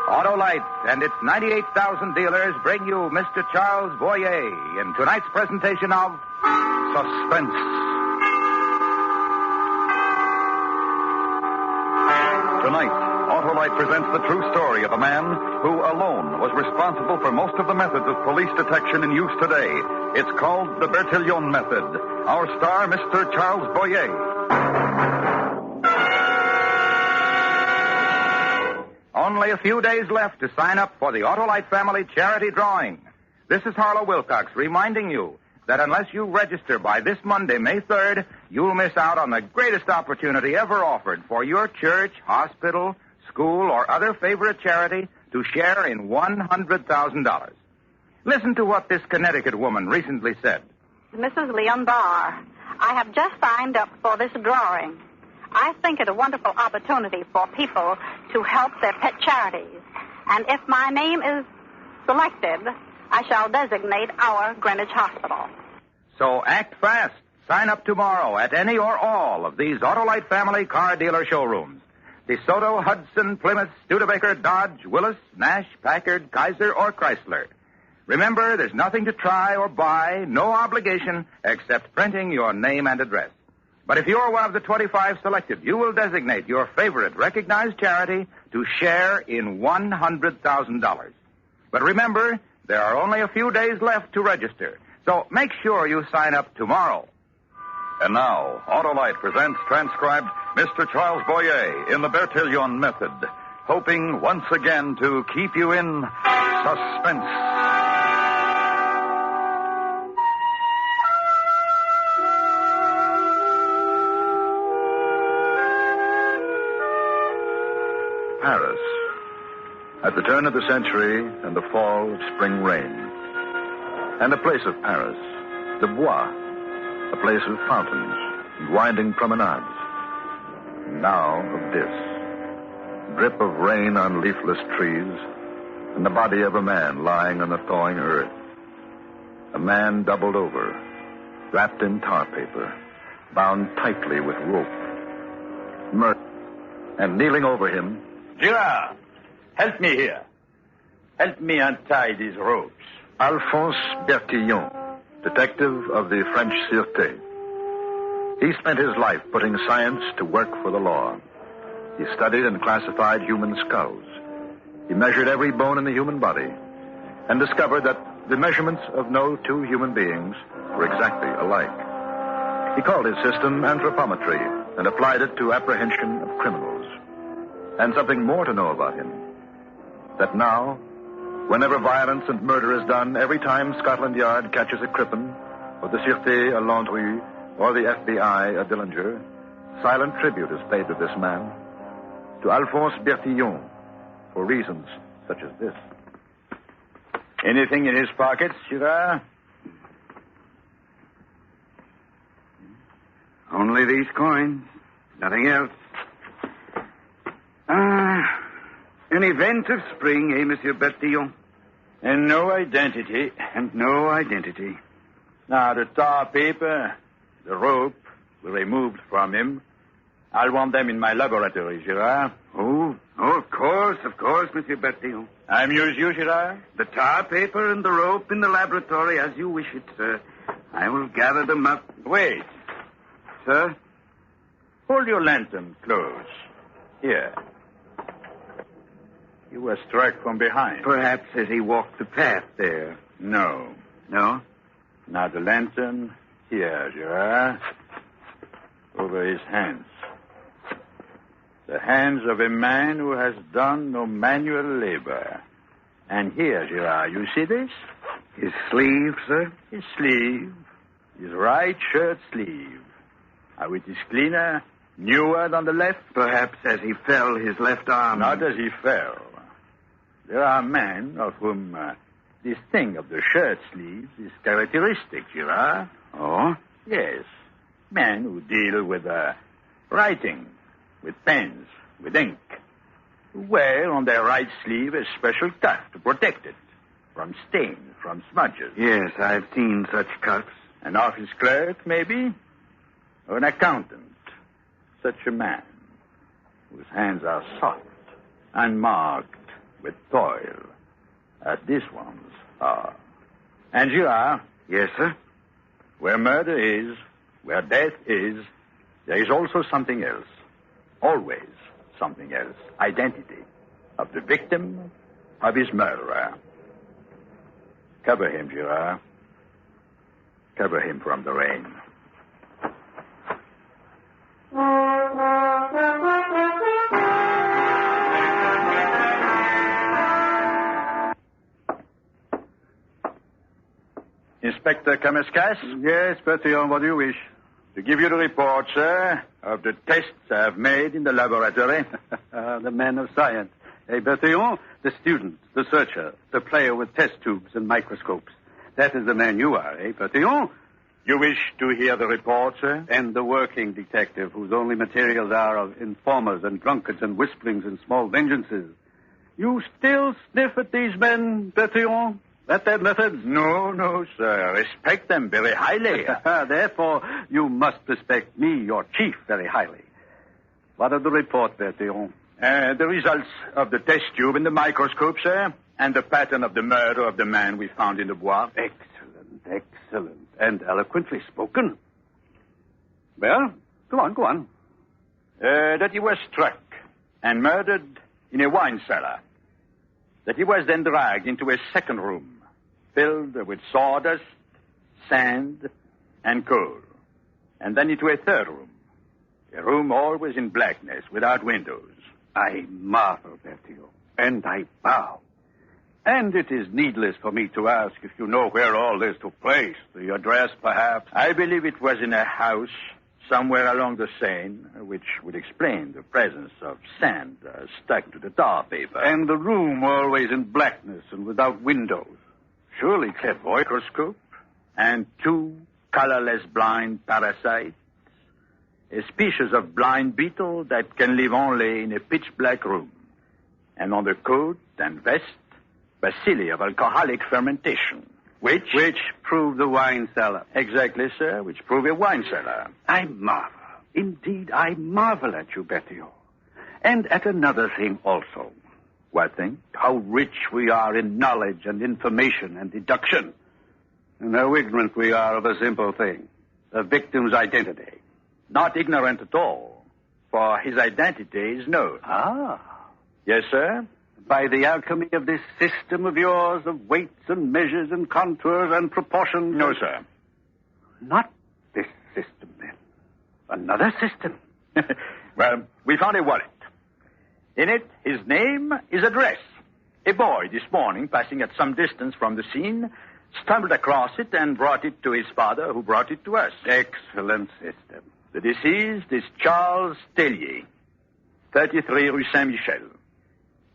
Autolite and its 98,000 dealers bring you Mr. Charles Boyer in tonight's presentation of Suspense. Tonight, Autolite presents the true story of a man who alone was responsible for most of the methods of police detection in use today. It's called the Bertrillion method. Our star, Mr. Charles Boyer. Only a few days left to sign up for the Autolite Family Charity Drawing. This is Harlow Wilcox reminding you that unless you register by this Monday, May 3rd, you'll miss out on the greatest opportunity ever offered for your church, hospital, school, or other favorite charity to share in $100,000. Listen to what this Connecticut woman recently said. Mrs. Leon Barr, I have just signed up for this drawing. I think it a wonderful opportunity for people to help their pet charities. And if my name is selected, I shall designate our Greenwich Hospital. So act fast. Sign up tomorrow at any or all of these Autolite Family car dealer showrooms. DeSoto, Hudson, Plymouth, Studebaker, Dodge, Willis, Nash, Packard, Kaiser, or Chrysler. Remember, there's nothing to try or buy, no obligation, except printing your name and address. But if you're one of the 25 selected, you will designate your favorite recognized charity to share in $100,000. But remember, there are only a few days left to register, so make sure you sign up tomorrow. And now, Autolite presents transcribed Mr. Charles Boyer in the Bertrillion method, hoping once again to keep you in suspense. Paris, at the turn of the century and the fall of spring rain. And a place of Paris, the Bois, a place of fountains and winding promenades. Now of this, drip of rain on leafless trees, and the body of a man lying on the thawing earth. A man doubled over, wrapped in tar paper, bound tightly with rope. And kneeling over him, Girard, help me here. Help me untie these ropes. Alphonse Bertrillion, detective of the French Sûreté. He spent his life putting science to work for the law. He studied and classified human skulls. He measured every bone in the human body and discovered that the measurements of no two human beings were exactly alike. He called his system anthropometry and applied it to apprehension of criminals. And something more to know about him. That now, whenever violence and murder is done, every time Scotland Yard catches a Crippen, or the Sûreté a Landru, or the FBI a Dillinger, silent tribute is paid to this man, to Alphonse Bertillon, for reasons such as this. Anything in his pockets, Girard? Only these coins. Nothing else. An event of spring, eh, Monsieur Bertillon? And no identity. And no identity. Now, the tar paper, the rope were removed from him. I'll want them in my laboratory, Girard. Oh, of course, Monsieur Bertillon. I amuse you, Girard? The tar paper and the rope in the laboratory as you wish it, sir. I will gather them up. Wait. Sir? Hold your lantern close. Here. You were struck from behind. Perhaps as he walked the path there. No. No? Now the lantern, here, Girard. Over his hands. The hands of a man who has done no manual labor. And here, Girard, you see this? His sleeve, sir? His sleeve. His right shirt sleeve. How it is cleaner, newer than the left. Perhaps as he fell, his left arm... Not as he fell. There are men of whom this thing of the shirt sleeves is characteristic, Girard. Oh? Yes. Men who deal with writing, with pens, with ink, who wear on their right sleeve a special cuff to protect it from stains, from smudges. Yes, I've seen such cuffs. An office clerk, maybe, or an accountant. Such a man whose hands are soft, unmarked, with toil, as these ones are. And Girard, Yes, sir? where murder is, where death is, there is also something else. Always something else. Identity of the victim, of his murderer. Cover him, Girard. Cover him from the rain. Inspector Kamaskas? Yes, Bertillon, what do you wish? To give you the report, sir, of the tests I have made in the laboratory. The man of science. Hey, Bertillon, the student, the searcher, the player with test tubes and microscopes. That is the man you are, eh, Bertillon? You wish to hear the report, sir? And the working detective whose only materials are of informers and drunkards and whisperings and small vengeances. You still sniff at these men, Bertillon? At their methods? No, sir. Respect them very highly. Therefore, you must respect me, your chief, very highly. What of the report, Bertillon? The results of the test tube and the microscope, sir, and the pattern of the murder of the man we found in the bois. Excellent, and eloquently spoken. Well, go on. That he was struck and murdered in a wine cellar. That he was then dragged into a second room, filled with sawdust, sand, and coal. And then into a third room. A room always in blackness, without windows. I marvel, Bertillon, and I bow. And it is needless for me to ask if you know where all this took place. The address, perhaps? I believe it was in a house somewhere along the Seine, which would explain the presence of sand stuck to the tar paper. And the room always in blackness and without windows. Surely clairvoyant. Microscope and 2 colorless blind parasites. A species of blind beetle that can live only in a pitch-black room. And on the coat and vest, bacilli of alcoholic fermentation. Which prove the wine cellar. Exactly, sir, which prove a wine cellar. I marvel. Indeed, I marvel at you, Bertillon. And at another thing also. What thing? How rich we are in knowledge and information and deduction. And how ignorant we are of a simple thing. The victim's identity. Not ignorant at all, for his identity is known. Ah. Yes, sir? By the alchemy of this system of yours of weights and measures and contours and proportions? No, sir. Not this system, then. Another system. Well, we found a wallet. In it, his name, his address. A boy this morning, passing at some distance from the scene, stumbled across it and brought it to his father, who brought it to us. Excellent system. The deceased is Charles Tellier, 33 Rue Saint-Michel.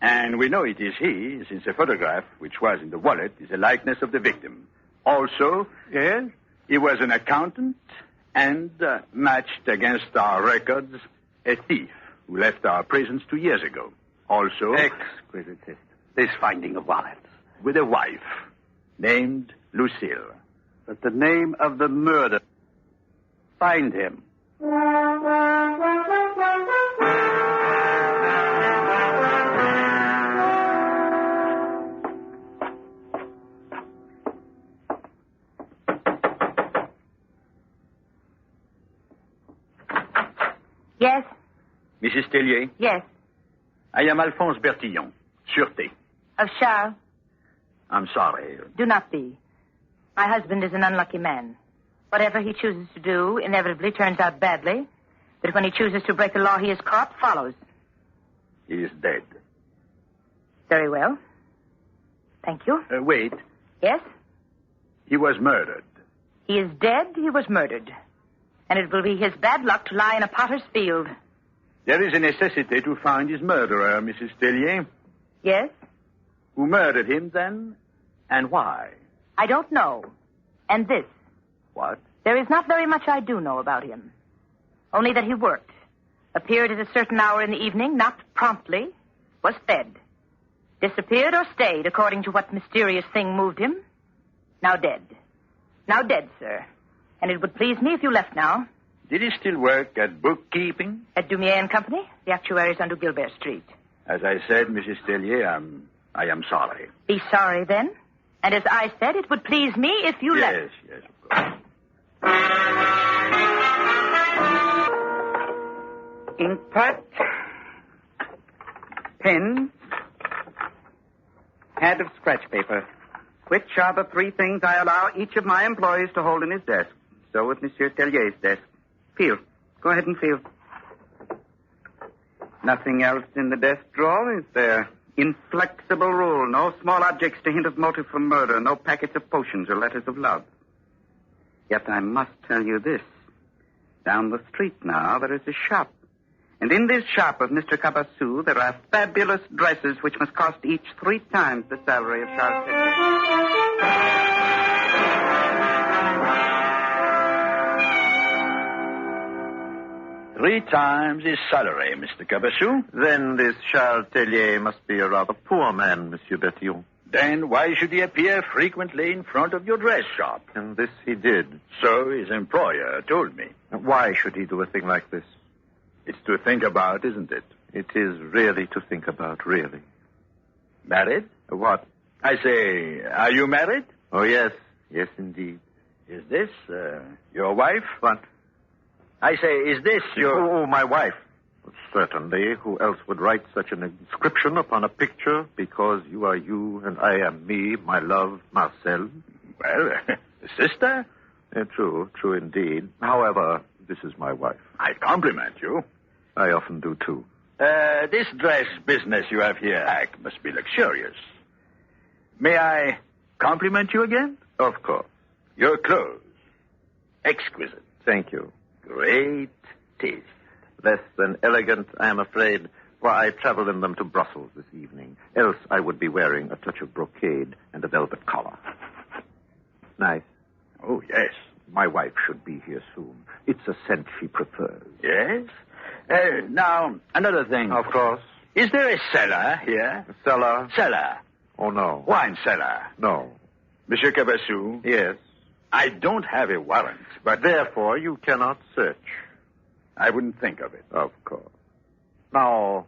And we know it is he, since the photograph, which was in the wallet, is a likeness of the victim. Also, Yes? he was an accountant and matched against our records a thief who left our prisons 2 years ago. Also, Exquisite system. This finding of wallets. with a wife named Lucille. But the name of the murder. Find him. Yes? Mrs. Tellier, Yes. I am Alphonse Bertillon, Sûreté. Of Charles? I'm sorry. Do not be. My husband is an unlucky man. Whatever he chooses to do inevitably turns out badly. But when he chooses to break the law he is caught, follows. He is dead. Very well. Thank you. Wait. Yes? He was murdered. He is dead, he was murdered. And it will be his bad luck to lie in a potter's field. There is a necessity to find his murderer, Mrs. Tellier. Yes? Who murdered him, then, and why? I don't know. And this. What? There is not very much I do know about him. Only that he worked. Appeared at a certain hour in the evening, not promptly. Was fed. Disappeared or stayed, according to what mysterious thing moved him. Now dead. Now dead, sir. And it would please me if you left now. Did he still work at bookkeeping? At Dumier and Company, the actuaries on Gilbert Street. As I said, Mrs. Tellier, I'm I am sorry. Be sorry, then. And as I said, it would please me if you Yes, of course. Inkpot, pen, pad of scratch paper. Which are the three things I allow each of my employees to hold in his desk? So with Monsieur Tellier's desk. Feel. Go ahead and feel. Nothing else in the desk drawer, is there? Inflexible rule. No small objects to hint of motive for murder. No packets of potions or letters of love. Yet I must tell you this. Down the street now, there is a shop. And in this shop of Mr. Cabassou, there are fabulous dresses which must cost each 3 times the salary of Charles Tellyer. 3 times his salary, Mr. Cabassou. Then this Charles Tellier must be a rather poor man, Monsieur Bertillon. Then why should he appear frequently in front of your dress shop? And this he did. So his employer told me. Why should he do a thing like this? It's to think about, isn't it? It is really to think about, really. Married? What? I say, are you married? Oh, yes. Yes, indeed. Is this your wife? What? I say, is this your... Oh, my wife. Certainly. Who else would write such an inscription upon a picture? Because you are you and I am me, my love, Marcel. Well, sister? True indeed. However, this is my wife. I compliment you. I often do, too. This dress business you have here must be luxurious. May I compliment you again? Of course. Your clothes. Exquisite. Thank you. Great taste. Less than elegant, I am afraid, for I travel in them to Brussels this evening. Else I would be wearing a touch of brocade and a velvet collar. Nice. Oh, yes. My wife should be here soon. It's a scent she prefers. Yes? Now, another thing. Of course. Is there a cellar here? A cellar? Cellar. Oh, no. Wine cellar. No. Monsieur Cabassou? Yes. I don't have a warrant, but... Therefore, you cannot search. I wouldn't think of it. Of course. Now...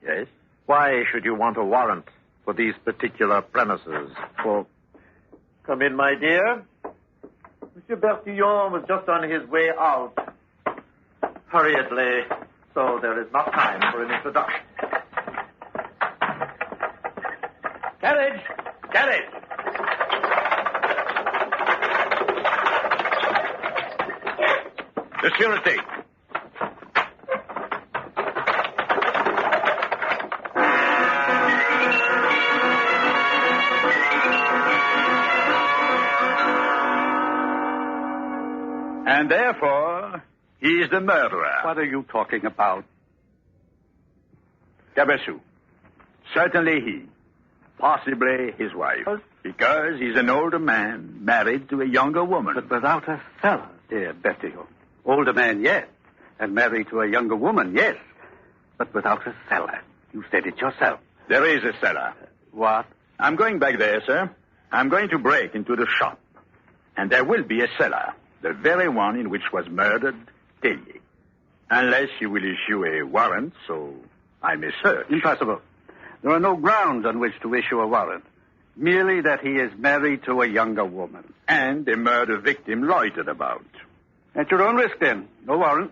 Yes? Why should you want a warrant for these particular premises? Come in, my dear. Monsieur Bertillon was just on his way out. Hurriedly, so there is not time for an introduction. Carriage! Carriage! Security! And therefore, he is the murderer. What are you talking about? Cabassou. Certainly he. Possibly his wife. Because he's an older man married to a younger woman. But without a cellar, dear Bertillon. Older man, yes. And married to a younger woman, yes. But without a cellar. You said it yourself. There is a cellar. What? I'm going back there, sir. I'm going to break into the shop. And there will be a cellar. The very one in which was murdered Tellier. Unless you will issue a warrant, so I may search. Impossible. There are no grounds on which to issue a warrant. Merely that he is married to a younger woman. And a murder victim loitered about. At your own risk, then. No warrant.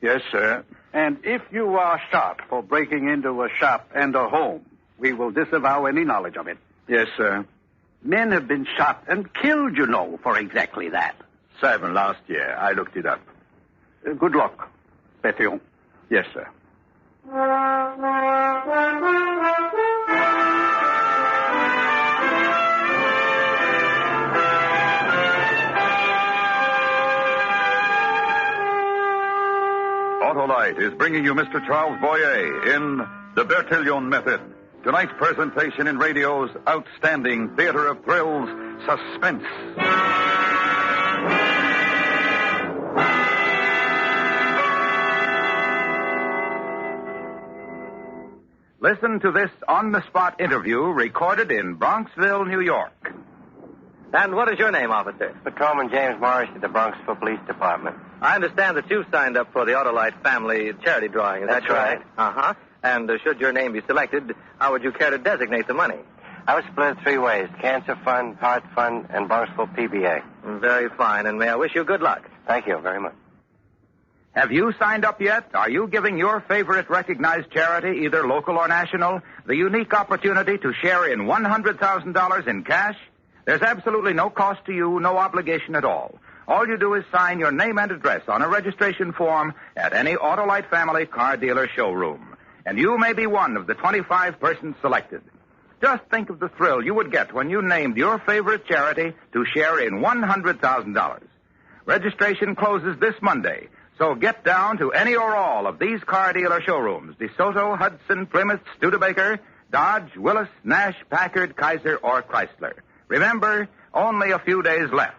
Yes, sir. And if you are shot for breaking into a shop and a home, we will disavow any knowledge of it. Yes, sir. Men have been shot and killed, you know, for exactly that. 7 last year. I looked it up. Good luck, Bertillon. Yes, sir. Autolite is bringing you Mr. Charles Boyer in The Bertrillion Method. Tonight's presentation in radio's outstanding theater of thrills, Suspense. Listen to this on-the-spot interview recorded in Bronxville, New York. And what is your name, officer? Patrolman James Morris at the Bronxville Police Department. I understand that you signed up for the Autolite family charity drawing. Is That's that correct? right. Uh-huh. And should your name be selected, how would you care to designate the money? I was split 3 ways. Cancer Fund, Heart Fund, and Bronxville PBA. Very fine, and may I wish you good luck. Thank you very much. Have you signed up yet? Are you giving your favorite recognized charity, either local or national, the unique opportunity to share in $100,000 in cash? There's absolutely no cost to you, no obligation at all. All you do is sign your name and address on a registration form at any Autolite family car dealer showroom. And you may be one of the 25 persons selected. Just think of the thrill you would get when you named your favorite charity to share in $100,000. Registration closes this Monday, so get down to any or all of these car dealer showrooms: DeSoto, Hudson, Plymouth, Studebaker, Dodge, Willis, Nash, Packard, Kaiser, or Chrysler. Remember, only a few days left.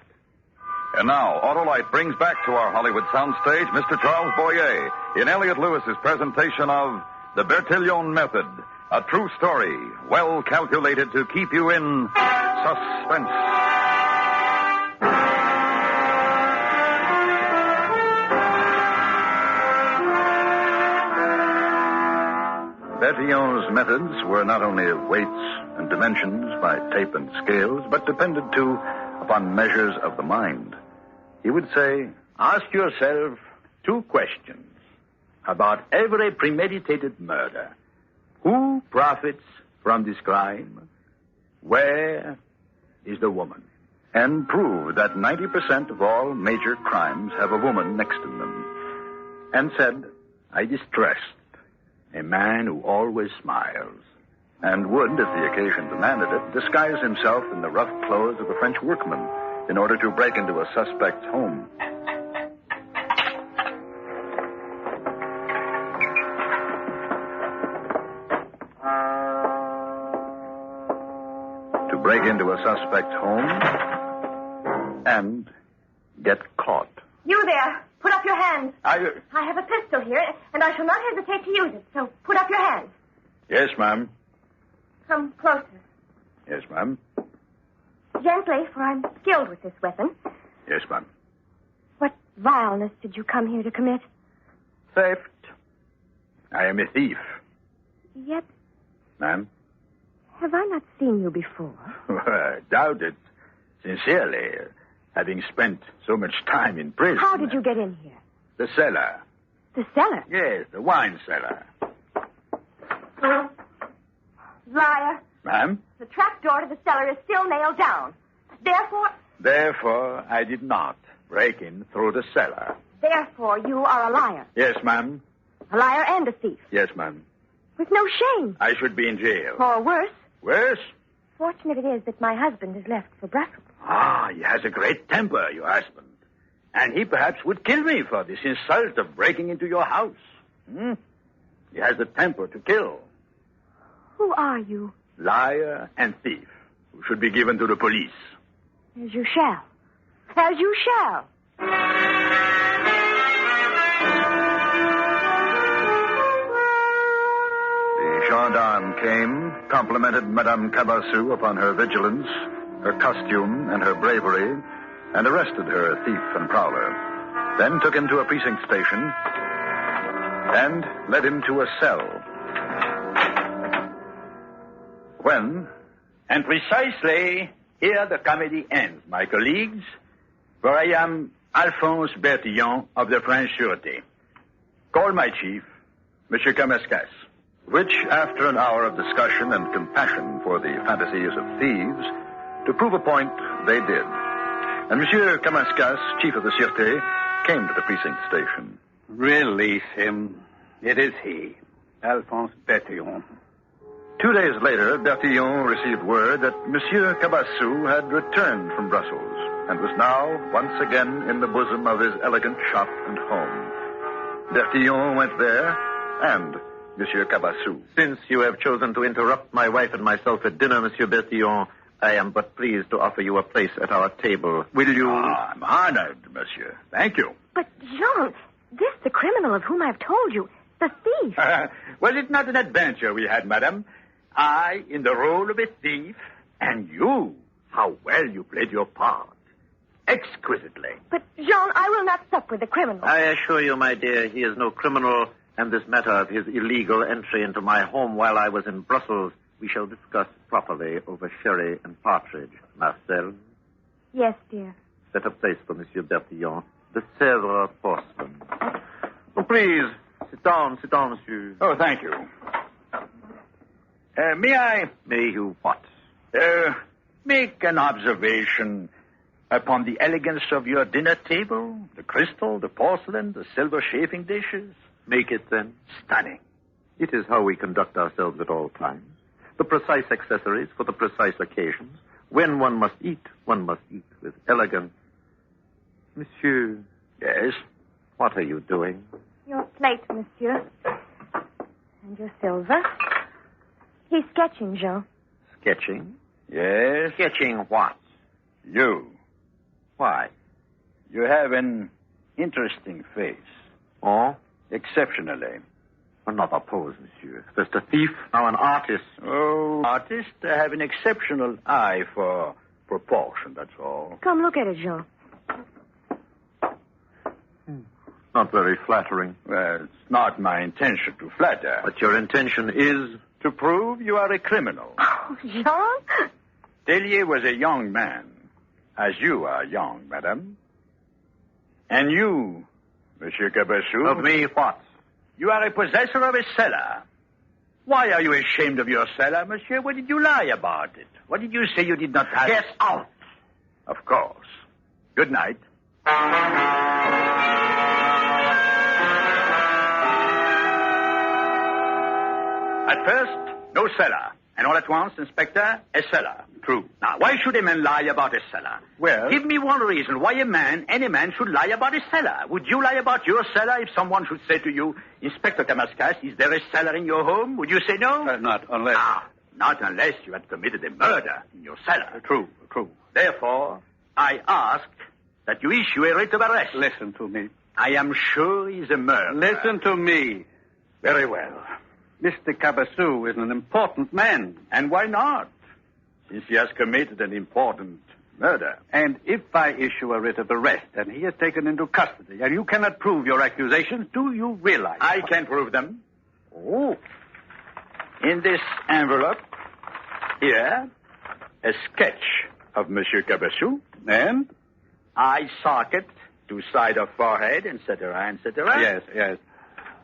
And now, Autolite brings back to our Hollywood soundstage Mr. Charles Boyer in Elliot Lewis's presentation of The Bertrillion Method, a true story, well calculated to keep you in suspense. Bertillon's methods were not only of weights and dimensions by tape and scales, but depended, too, upon measures of the mind. He would say, ask yourself 2 questions about every premeditated murder. Who profits from this crime? Where is the woman? and prove that 90% of all major crimes have a woman next to them. And said, I distrust a man who always smiles. And would, if the occasion demanded it, disguise himself in the rough clothes of a French workman in order to break into a suspect's home. To break into a suspect's home and get caught. You there. Put up your hands. I have a pistol here, and I shall not hesitate to use it, so put up your hands. Yes, ma'am. Come closer. Yes, ma'am. Gently, for I'm skilled with this weapon. Yes, ma'am. What vileness did you come here to commit? Theft. I am a thief. Yet, Ma'am? have I not seen you before? I doubt it. Sincerely, having spent so much time in prison. How did you get in here? The cellar. The cellar? Yes, the wine cellar. Liar. Ma'am? The trap door to the cellar is still nailed down. Therefore, I did not break in through the cellar. Therefore, you are a liar. Yes, ma'am. A liar and a thief. Yes, ma'am. With no shame. I should be in jail. Or worse. Worse? Fortunate it is that my husband has left for Brussels. Ah, he has a great temper, your husband. And he perhaps would kill me for this insult of breaking into your house. He has the temper to kill. Who are you? Liar and thief, who should be given to the police. As you shall. As you shall. The gendarme came, complimented Madame Cabassou upon her vigilance, her costume, and her bravery, and arrested her thief and prowler. Then took him to a precinct station and led him to a cell. When, And precisely here the comedy ends, my colleagues, for I am Alphonse Bertillon of the French Sûreté. Call my chief, Monsieur Camascas. which, after an hour of discussion and compassion for the fantasies of thieves, to prove a point, they did. And Monsieur Camascas, chief of the Sûreté, came to the precinct station. Release him. It is he, Alphonse Bertillon. 2 days later, Bertillon received word that Monsieur Cabassou had returned from Brussels and was now once again in the bosom of his elegant shop and home. Bertillon went there, and Monsieur Cabassou. Since you have chosen to interrupt my wife and myself at dinner, Monsieur Bertillon, I am but pleased to offer you a place at our table. Will you... I'm honored, monsieur. Thank you. But, Jean, this the criminal of whom I've told you, the thief. Was it not an adventure we had, madam? I in the role of a thief, and you, how well you played your part. Exquisitely. But, Jean, I will not sup with the criminal. I assure you, my dear, he is no criminal, and this matter of his illegal entry into my home while I was in Brussels we shall discuss properly over sherry and partridge. Marcel, Yes, dear. set a place for Monsieur Bertillon. The Sèvres porcelain. Oh, please, sit down, monsieur. Oh, thank you. May you what? Make an observation upon the elegance of your dinner table, the crystal, the porcelain, the silver chafing dishes. Make it, then. Stunning. It is how we conduct ourselves at all times. The precise accessories for the precise occasions. When one must eat with elegance. Monsieur. Yes? What are you doing? Your plate, monsieur. And your silver. He's sketching, Jean. Sketching? Yes? Sketching what? You. Why? You have an interesting face. Oh? Exceptionally. Another pose, monsieur. First a thief, now an artist. Oh, artists have an exceptional eye for proportion, that's all. Come look at it, Jean. Not very flattering. Well, it's not my intention to flatter. But your intention is... To prove you are a criminal. Oh, Jean? Tellier was a young man, as you are young, madame. And you, Monsieur Cabassou... Of me, what? You are a possessor of a cellar. Why are you ashamed of your cellar, monsieur? What did you lie about it? What did you say you did not have? Get out! Of course. Good night. At first, no cellar. And all at once, Inspector, a cellar. True. Now, why should a man lie about a cellar? Well... Give me one reason why any man should lie about a cellar. Would you lie about your cellar if someone should say to you, Inspector Damascus, is there a cellar in your home? Would you say no? Not unless... Not unless you had committed a murder in your cellar. True. Therefore, I ask that you issue a writ of arrest. Listen to me. I am sure he's a murderer. Listen to me. Very well. Mr. Cabassou is an important man. And why not? Since he has committed an important murder. And if I issue a writ of arrest and he is taken into custody and you cannot prove your accusations, do you realize... I can prove them. Oh. In this envelope, here, a sketch of Monsieur Cabassou. And? Eye socket, two side of forehead, etc., etc. Yes.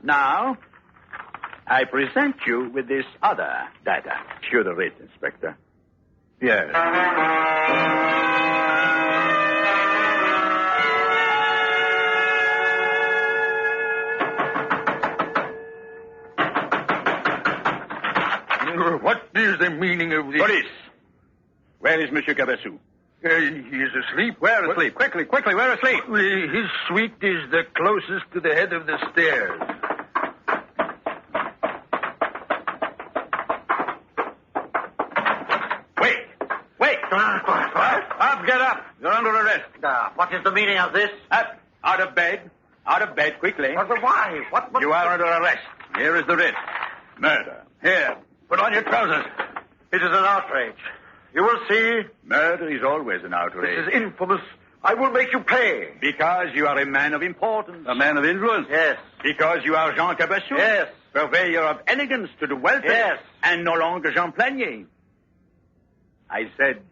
Now, I present you with this other data. Show the writ, Inspector. Yes. What is the meaning of this? Police! Where is Monsieur Cabassou? He is asleep. Where asleep? Quickly, where asleep? His suite is the closest to the head of the stairs. Wait! Up, get up. You're under arrest. What is the meaning of this? Up, out of bed, quickly. But why? What? You are under arrest. Here is the writ. Murder. Here, put on your trousers. It is an outrage. You will see. Murder is always an outrage. This is infamous. I will make you pay. Because you are a man of importance. A man of influence? Yes. Because you are Jean Cabassou. Yes. Purveyor of elegance to the wealthy. Yes. And no longer Jean Planier. I said,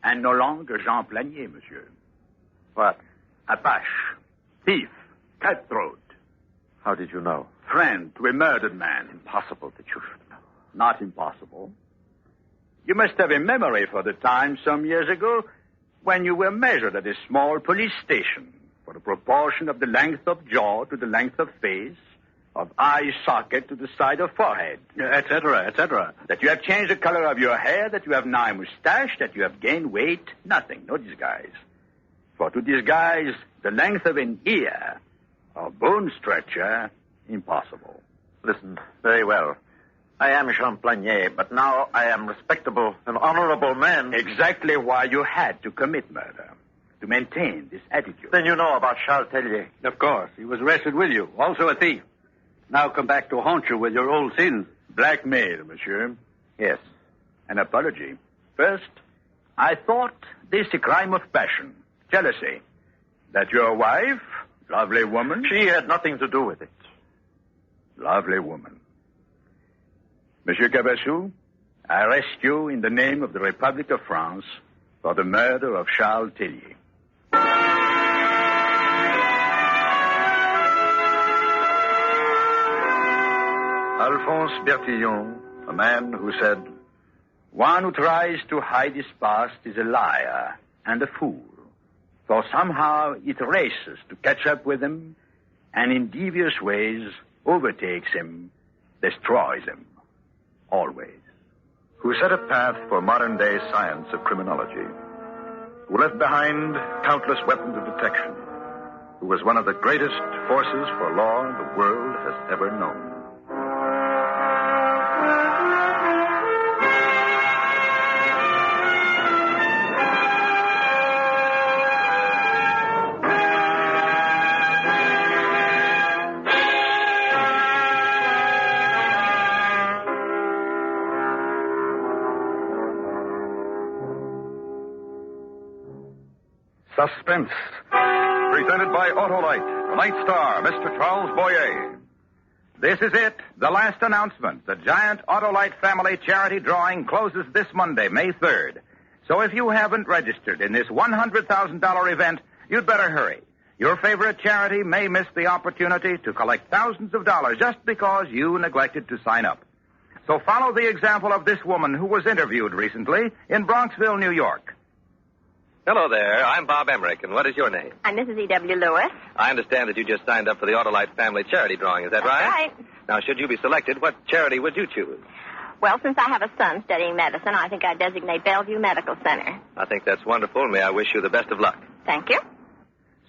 and no longer Jean Planier, monsieur. What? Apache, thief, cutthroat. How did you know? Friend to a murdered man. Impossible that you should know. Not impossible. You must have a memory for the time some years ago when you were measured at a small police station for the proportion of the length of jaw to the length of face, of eye socket to the side of forehead, etc. That you have changed the color of your hair, that you have now a mustache, that you have gained weight, nothing, no disguise. For to disguise the length of an ear or bone structure, impossible. Listen, very well. I am Jean Planier, but now I am respectable and honorable man. Exactly why you had to commit murder. To maintain this attitude. Then you know about Charles Tellier. Of course. He was arrested with you. Also a thief. Now come back to haunt you with your old sins. Blackmail, monsieur. Yes. An apology. First, I thought this a crime of passion. Jealousy. That your wife, lovely woman... She had nothing to do with it. Lovely woman. Monsieur Cabassou, I arrest you in the name of the Republic of France for the murder of Charles Tellier. Alphonse Bertrillion, a man who said, One who tries to hide his past is a liar and a fool, for somehow it races to catch up with him and in devious ways overtakes him, destroys him, always. who set a path for modern-day science of criminology, who left behind countless weapons of detection, who was one of the greatest forces for law the world has ever known. Suspense. Presented by Autolite. Tonight's star, Mr. Charles Boyer. This is it, the last announcement. The giant Autolite family charity drawing closes this Monday, May 3rd. So if you haven't registered in this $100,000 event, you'd better hurry. Your favorite charity may miss the opportunity to collect thousands of dollars just because you neglected to sign up. So follow the example of this woman who was interviewed recently in Bronxville, New York. Hello there. I'm Bob Emmerich, and what is your name? I'm Mrs. E.W. Lewis. I understand that you just signed up for the Autolite family charity drawing. Is that right? Right. Now, should you be selected, what charity would you choose? Well, since I have a son studying medicine, I think I'd designate Bellevue Medical Center. I think that's wonderful. May I wish you the best of luck. Thank you.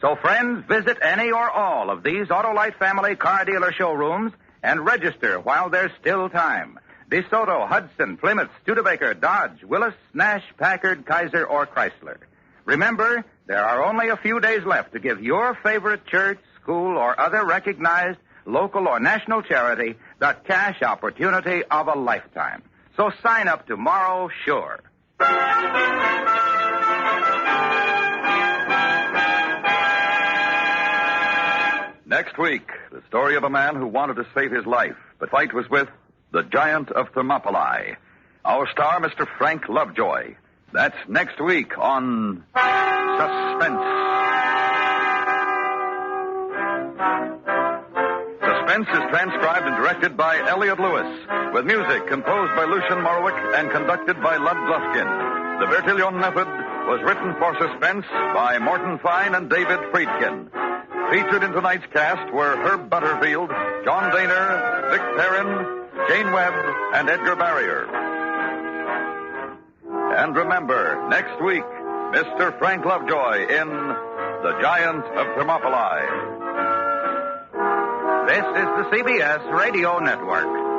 So, friends, visit any or all of these Autolite family car dealer showrooms and register while there's still time. DeSoto, Hudson, Plymouth, Studebaker, Dodge, Willis, Nash, Packard, Kaiser, or Chrysler. Remember, there are only a few days left to give your favorite church, school, or other recognized local or national charity the cash opportunity of a lifetime. So sign up tomorrow, sure. Next week, the story of a man who wanted to save his life. The fight was with the giant of Thermopylae. Our star, Mr. Frank Lovejoy. That's next week on Suspense. Suspense is transcribed and directed by Elliot Lewis, with music composed by Lucian Morwick and conducted by Lud Gluskin. The Bertrillion method was written for Suspense by Morton Fine and David Friedkin. Featured in tonight's cast were Herb Butterfield, John Daner, Vic Perrin, Jane Webb, and Edgar Barrier. And remember, next week, Mr. Frank Lovejoy in The Giant of Thermopylae. This is the CBS Radio Network.